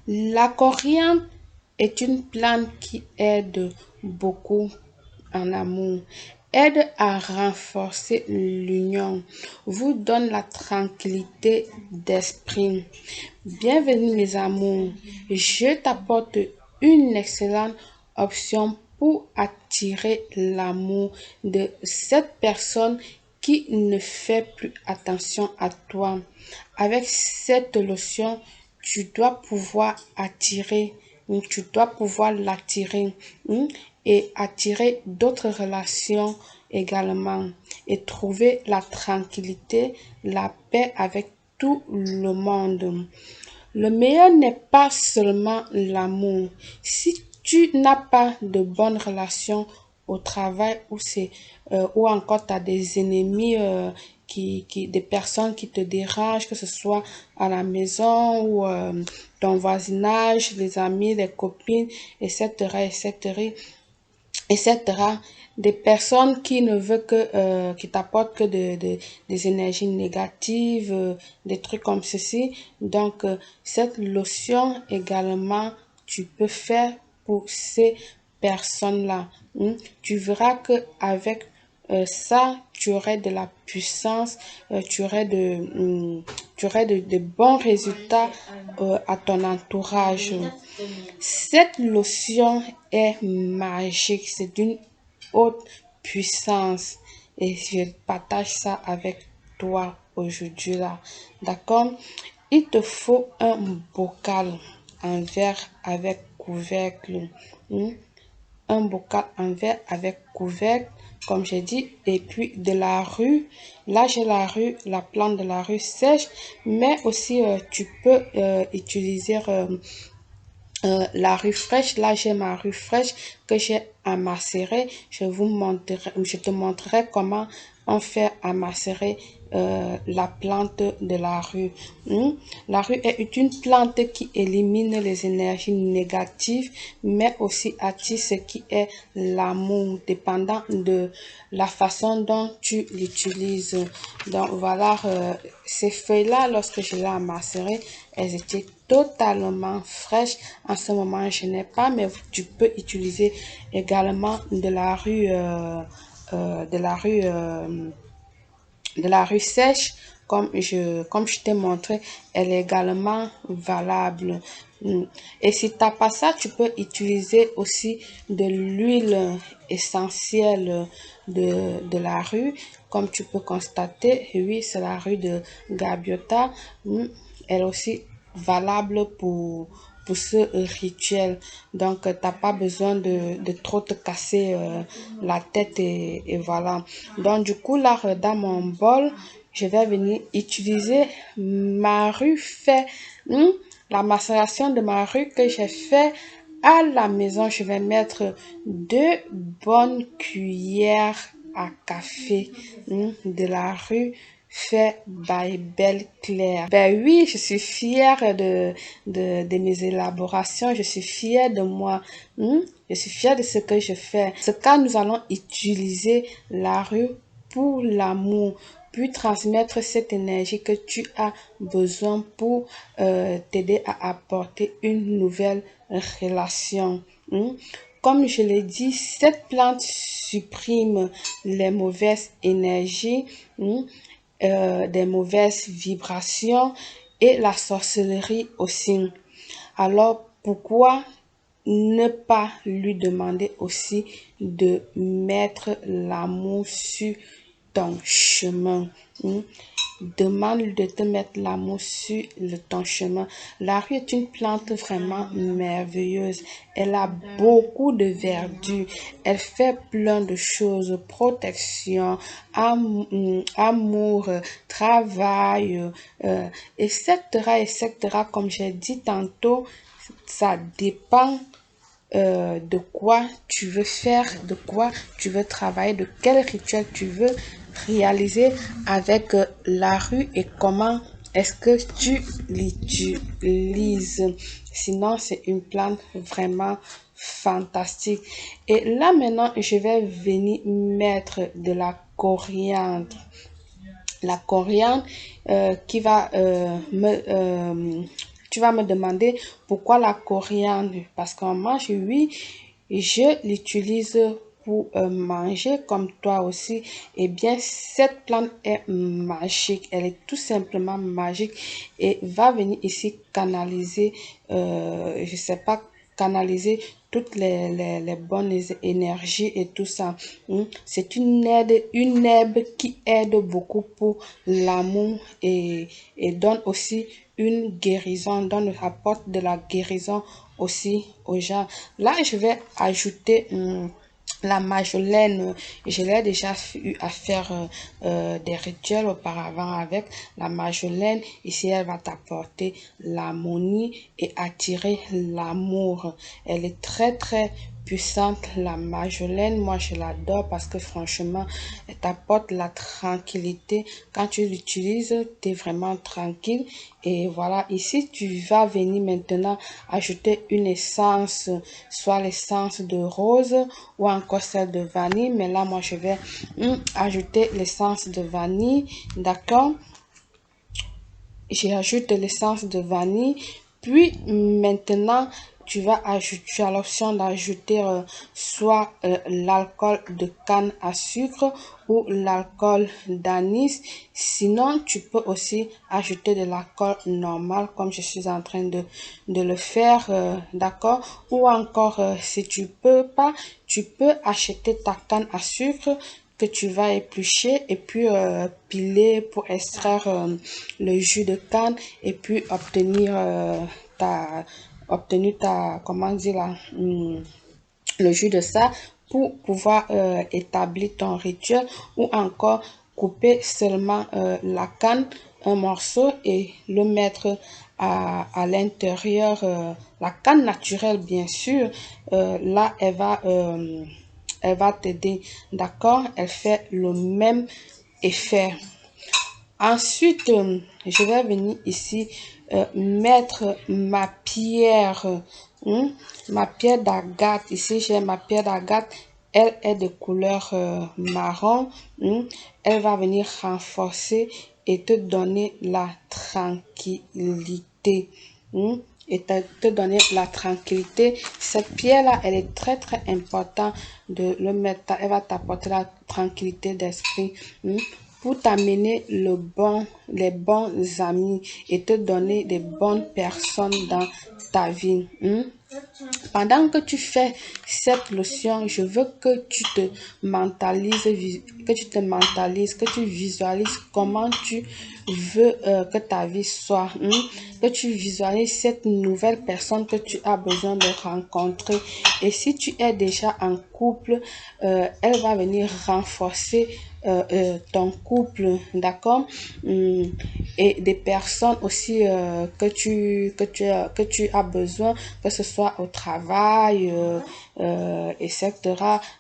La coriandre est une plante qui aide beaucoup en amour, aide à renforcer l'union, vous donne la tranquillité d'esprit. Bienvenue mes amours, je t'apporte une excellente option pour attirer l'amour de cette personne qui ne fait plus attention à toi. Avec cette lotion, tu dois pouvoir attirer, tu dois pouvoir l'attirer et attirer d'autres relations également et trouver la tranquillité, la paix avec tout le monde. Le meilleur n'est pas seulement l'amour. Si tu n'as pas de bonnes relations au travail ou encore tu as des ennemis des personnes qui te dérangent, que ce soit à la maison ou ton voisinage, les amis, les copines, etc., etc., etc. Des personnes qui ne veulent qui t'apportent que des énergies négatives, des trucs comme ceci. Donc, cette lotion également, tu peux faire pour ces personnes-là. Tu verras que avec ça, tu aurais de la puissance, tu aurais de bons résultats à ton entourage. Cette lotion est magique, c'est d'une haute puissance et je partage ça avec toi aujourd'hui là. D'accord? Il te faut un bocal en verre avec couvercle. Hmm? Un bocal en verre avec couvercle, comme j'ai dit, et puis de la rue. Là, j'ai la rue, la plante de la rue sèche, mais aussi tu peux utiliser la rue fraîche. Là, j'ai ma rue fraîche que j'ai amacérée. Je te montrerai comment on fait amacérer la plante de la rue. La rue est une plante qui élimine les énergies négatives, mais aussi attire ce qui est l'amour, dépendant de la façon dont tu l'utilises. Donc voilà, ces feuilles-là, lorsque je l'ai amacérées, elles étaient totalement fraîches. En ce moment, je n'ai pas, mais tu peux utiliser également de la rue de la rue sèche, comme je t'ai montré, elle est également valable. Et si tu n'as pas ça, tu peux utiliser aussi de l'huile essentielle de la rue. Comme tu peux constater, oui, c'est la rue de Gabiota. Elle est aussi valable pour ce rituel. Donc, tu n'as pas besoin de trop te casser la tête et voilà. Donc, du coup, là, dans mon bol, je vais venir utiliser ma rue fait, la macération de ma rue que j'ai fait à la maison. Je vais mettre 2 bonnes cuillères à café de la rue fait by Belle Claire. Ben oui, je suis fière de mes élaborations, je suis fière de moi, je suis fière de ce que je fais. Ce cas, nous allons utiliser la rue pour l'amour, puis transmettre cette énergie que tu as besoin pour t'aider à apporter une nouvelle relation. Comme je l'ai dit, cette plante supprime les mauvaises énergies, des mauvaises vibrations et la sorcellerie aussi. Alors, pourquoi ne pas lui demander aussi de mettre l'amour sur ton chemin? Demande de te mettre l'amour sur ton chemin. La rue est une plante vraiment merveilleuse. Elle a beaucoup de verdure. Elle fait plein de choses. Protection, amour, travail, etc., etc. Comme j'ai dit tantôt, ça dépend de quoi tu veux faire, de quoi tu veux travailler, de quel rituel tu veux réaliser avec la rue et comment est-ce que tu l'utilises. Sinon, c'est une plante vraiment fantastique. Et là maintenant, je vais venir mettre de la coriandre. La coriandre qui va tu vas me demander pourquoi la coriandre? Parce qu'en mange, oui, je l'utilise pour manger comme toi aussi. Eh bien, cette plante est magique. Elle est tout simplement magique et va venir ici canaliser, je sais pas, canaliser toutes les bonnes énergies et tout ça. C'est une herbe qui aide beaucoup pour l'amour et donne aussi une guérison, apporte de la guérison aussi aux gens. Là, je vais ajouter la Majolaine. Je l'ai déjà eu à faire des rituels auparavant avec la Majolaine. Ici, elle va t'apporter l'harmonie et attirer l'amour. Elle est très très puissante, la Majolaine. Moi, je l'adore parce que franchement, elle t'apporte la tranquillité. Quand tu l'utilises, tu es vraiment tranquille. Et voilà, ici, tu vas venir maintenant ajouter une essence, soit l'essence de rose ou encore celle de vanille. Mais là, moi, je vais ajouter l'essence de vanille. D'accord? J'ajoute l'essence de vanille. Puis maintenant, tu as l'option d'ajouter soit l'alcool de canne à sucre ou l'alcool d'anis. Sinon, tu peux aussi ajouter de l'alcool normal comme je suis en train de le faire, d'accord? Ou encore, si tu peux pas, tu peux acheter ta canne à sucre que tu vas éplucher et puis piler pour extraire le jus de canne et puis obtenir ta, comment dire là, le jus de ça pour pouvoir établir ton rituel ou encore couper seulement la canne, un morceau et le mettre à l'intérieur, la canne naturelle bien sûr, là elle va t'aider, d'accord? Elle fait le même effet. Ensuite, je vais venir ici mettre ma pierre d'agate. Ici, j'ai ma pierre d'agate. Elle est de couleur marron. Elle va venir renforcer et te donner la tranquillité. Et te donner la tranquillité. Cette pierre-là, elle est très, très importante de le mettre. Elle va t'apporter la tranquillité d'esprit pour t'amener les bons amis et te donner des bonnes personnes dans ta vie. Pendant que tu fais cette lotion, je veux que tu te mentalises, que tu visualises comment tu veux que ta vie soit, que tu visualises cette nouvelle personne que tu as besoin de rencontrer. Et si tu es déjà en couple, elle va venir renforcer ton couple, d'accord? Et des personnes aussi que tu as besoin, que ce soit au travail, etc.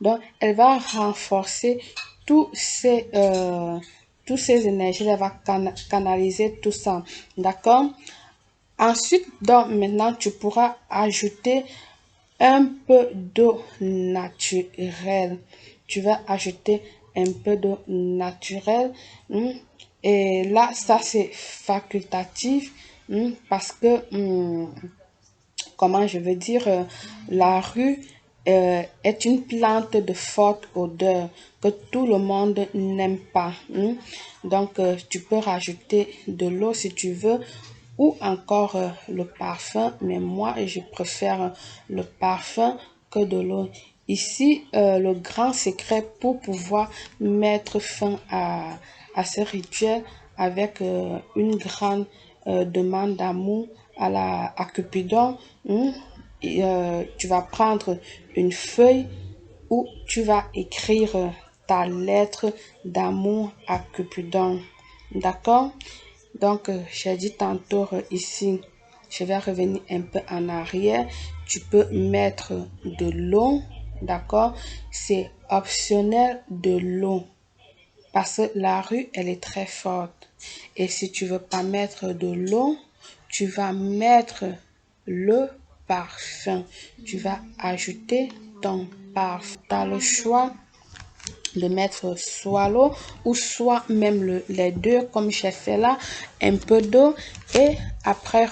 Donc, elle va renforcer tous ces énergies, elle va canaliser tout ça, d'accord? Ensuite, donc, maintenant, tu pourras ajouter un peu d'eau naturelle. Tu vas ajouter un peu d'eau naturelle. Et là, ça c'est facultatif parce que, comment je veux dire, la rue est une plante de forte odeur que tout le monde n'aime pas. Donc, tu peux rajouter de l'eau si tu veux ou encore le parfum, mais moi, je préfère le parfum que de l'eau. Ici, le grand secret pour pouvoir mettre fin à ce rituel avec une grande demande d'amour à Cupidon, tu vas prendre une feuille où tu vas écrire ta lettre d'amour à Cupidon. D'accord? Donc, j'ai dit tantôt ici, je vais revenir un peu en arrière. Tu peux mettre de l'eau, d'accord? C'est optionnel de l'eau parce que la rue, elle est très forte. Et si tu veux pas mettre de l'eau, tu vas mettre le parfum. Tu vas ajouter ton parfum. Tu as le choix de mettre soit l'eau ou soit même les deux comme j'ai fait là, un peu d'eau et après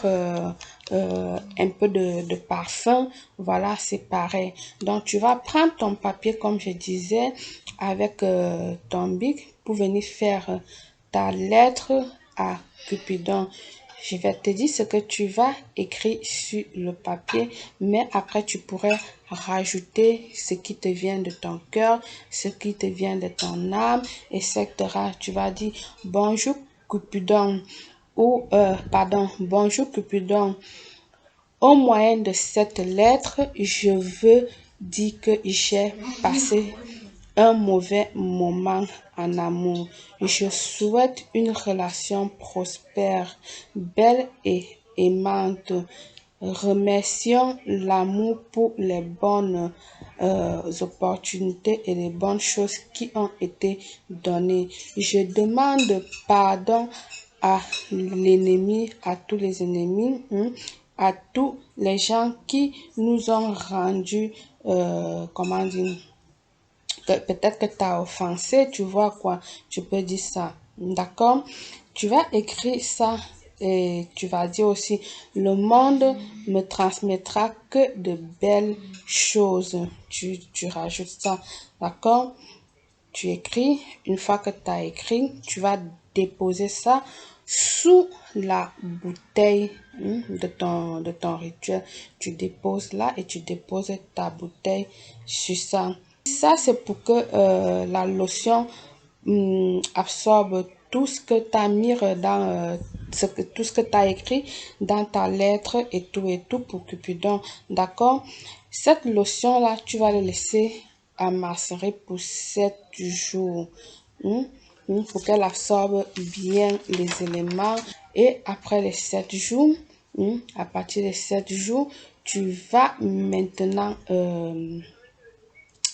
un peu de parfum, voilà, c'est pareil. Donc, tu vas prendre ton papier, comme je disais, avec ton bic pour venir faire ta lettre à Cupidon. Je vais te dire ce que tu vas écrire sur le papier, mais après tu pourrais rajouter ce qui te vient de ton cœur, ce qui te vient de ton âme, etc. Tu vas dire bonjour Cupidon ou pardon, bonjour Cupidon. Au moyen de cette lettre, je veux dire que j'ai passé un mauvais moment en amour. Je souhaite une relation prospère, belle et aimante. Remercions l'amour pour les bonnes opportunités et les bonnes choses qui ont été données. Je demande pardon à l'ennemi, à tous les ennemis, à tous les gens qui nous ont rendu, comment dire, peut-être que tu as offensé, tu vois quoi, tu peux dire ça, d'accord? Tu vas écrire ça et tu vas dire aussi, le monde me transmettra que de belles choses. Tu rajoutes ça, d'accord? Tu écris, une fois que tu as écrit, tu vas déposer ça sous la bouteille de ton rituel. Tu déposes là et tu déposes ta bouteille sur ça. Ça, c'est pour que la lotion absorbe tout ce que tu as mis dans tout ce que tu as écrit dans ta lettre et tout pour Cupidon. D'accord? Cette lotion-là, tu vas la laisser macérer pour 7 jours. Pour qu'elle absorbe bien les éléments. Et après les 7 jours, à partir des 7 jours, tu vas maintenant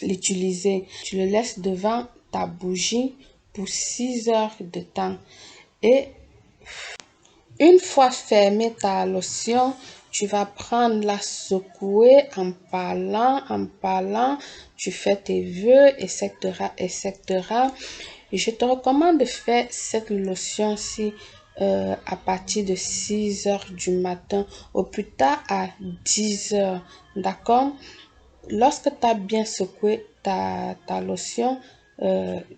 l'utiliser. Tu le laisses devant ta bougie pour 6 heures de temps. Et une fois fermée ta lotion, tu vas prendre la secouer en parlant, tu fais tes vœux, etc., etc. Et je te recommande de faire cette lotion-ci à partir de 6 heures du matin, au plus tard à 10 heures, d'accord? Lorsque tu as bien secoué ta lotion,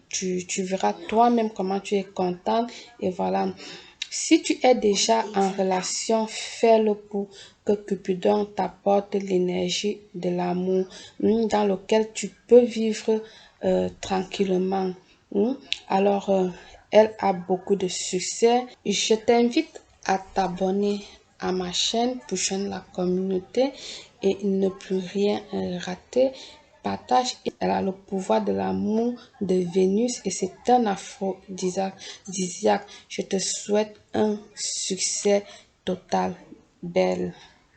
tu verras toi-même comment tu es contente et voilà. Si tu es déjà en relation, fais-le pour que Cupidon t'apporte l'énergie de l'amour dans lequel tu peux vivre tranquillement. Alors, elle a beaucoup de succès. Je t'invite à t'abonner à ma chaîne pour joindre la communauté et ne plus rien rater. Partage, elle a le pouvoir de l'amour de Vénus et c'est un aphrodisiaque. Je te souhaite un succès total. Belle.